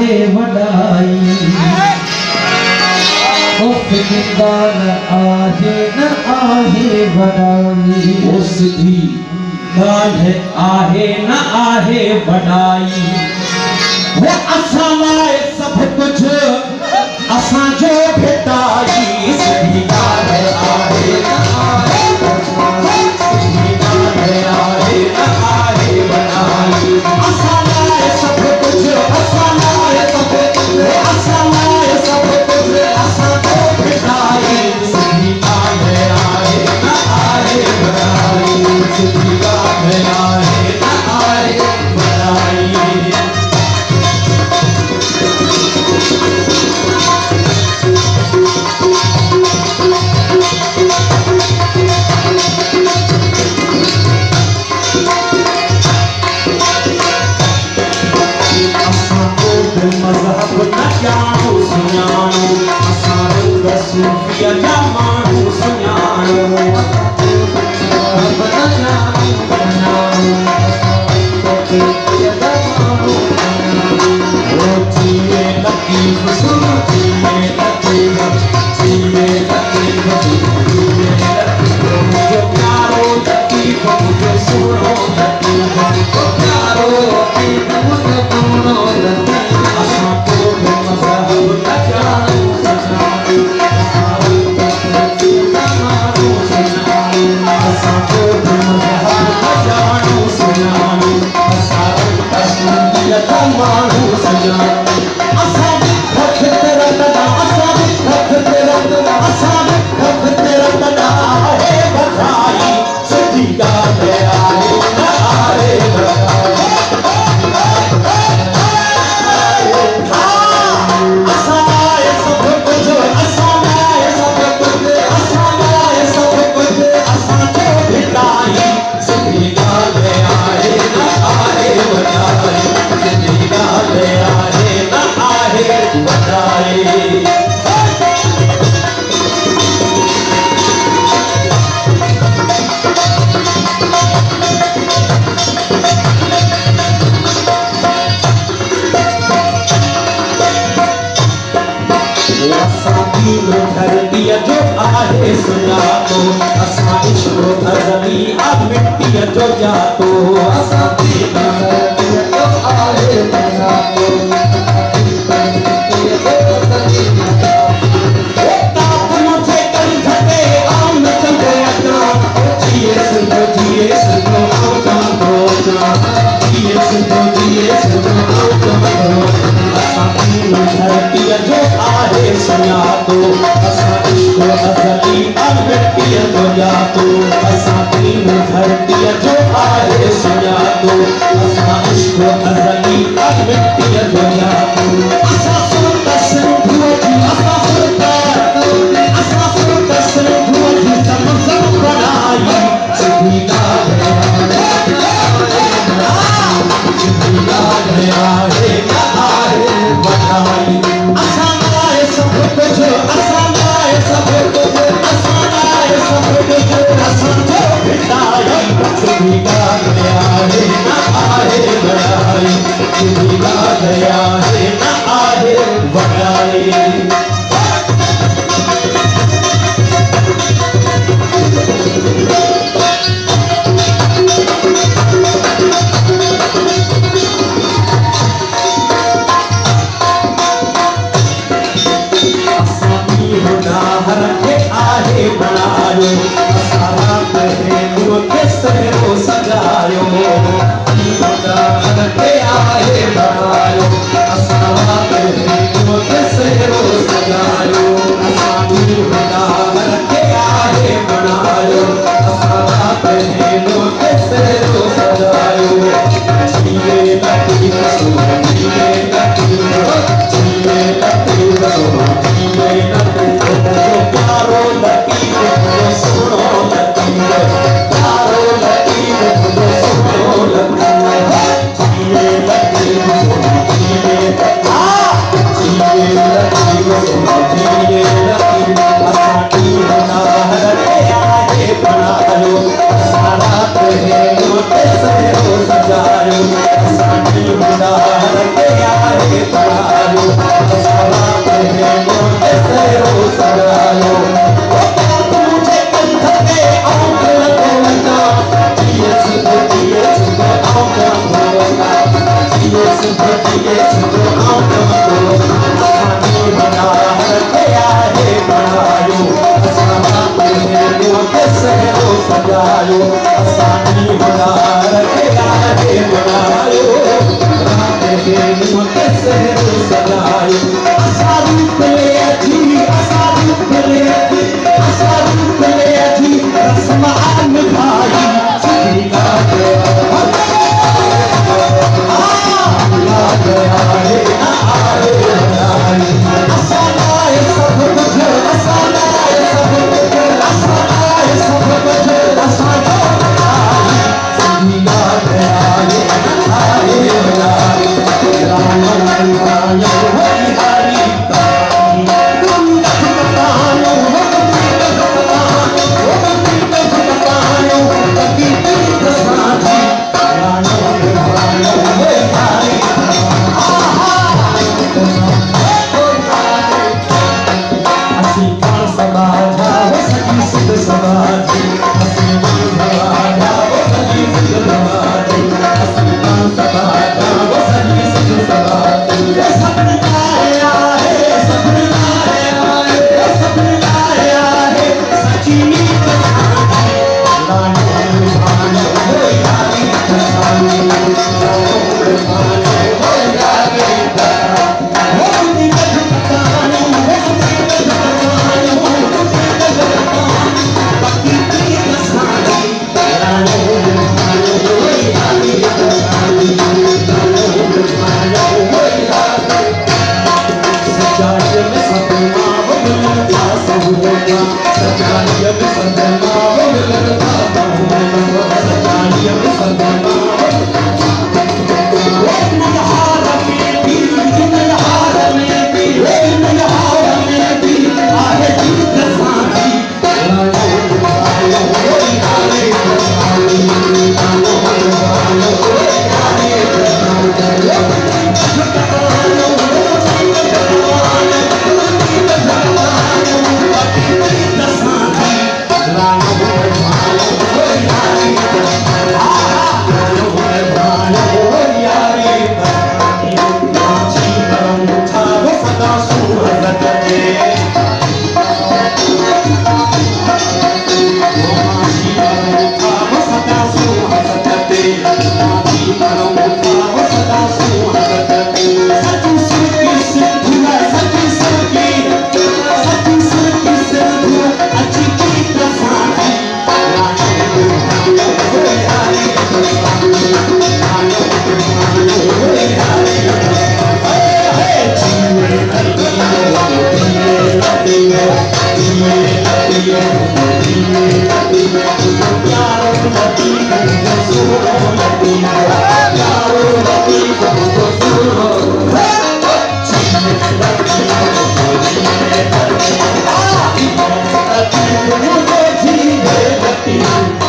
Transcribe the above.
आहे वॾाई उसकी आहे न आहे वॾाई उसकी आहे न आहे वॾाई वो असां लाइ सभु कुझु असांजो भेटाई सिधी ॻाल्हि आहे न आहे सिधी ॻाल्हि आहे न आहे वॾाई असां लाइ सभु कुझु असां लाइ सभु कुझु असां लाइ सभु कुझु असांजो भेटाई सिधी ॻाल्हि आहे न आहे वॾाई सिधी ॻाल्हि आहे न आहे वॾाई मज़हब न ॼाणो सुञाणो असां रंग सूफ़ीअ जा माण्हू सुञाणो मज़हब न ॼाणो सुञाणो असां रंग सूफ़ीअ जा माण्हू सुञाणो जीवे लतीफ़ सुनो जीवे लतीफ़ जीवे लतीफ़ जीवे लतीफ़ मुझो प्यारो लतीफ़ मुझो सुनो लतीफ़ मुझो प्यारो लतीफ़ मुझो सुनो लतीफ़ धरतीअ जो आहे सुञातो असां इश्क़ अज़ली अब मिट्टीअ जो जातो असां धरतीअ जो आहे सुञातो मुझे कंठ ते आम चंदे अचां जिए सिंधो जिए सिंधो चंदो जिए सिंधो जिए सिंधो चंदो असां धरतीअ जो आहे सुञातो असां इश्क़ अज़ली अब मिट्टीअ जो जातो असां धरतीअ जो आहे सुञातो असां इश्क़ अज़ली अब मिट्टीअ जो जातो असां सुरत सिंधुअ जी असां सुरत सिंधुअ जी ज़मज़म बनाई सिधी ॻाल्हि आहे न आहे वॾाई असां लाइ सभु कुझु असां लाइ सभु कुझु असां लाइ सभु कुझु असांजो भेटाई सिधी ॻाल्हि आहे न आहे वॾाई सिधी ॻाल्हि आहे सजायो असानी बना रखेगा हे बनायो रात के मुझे सहर सजायो असारूप ले अजी रस्मान भाई सीधा गया है असानाए सब कुछ असानाए सब कुछ असानाए सब कुछ असाना सीधा गया है Thank you.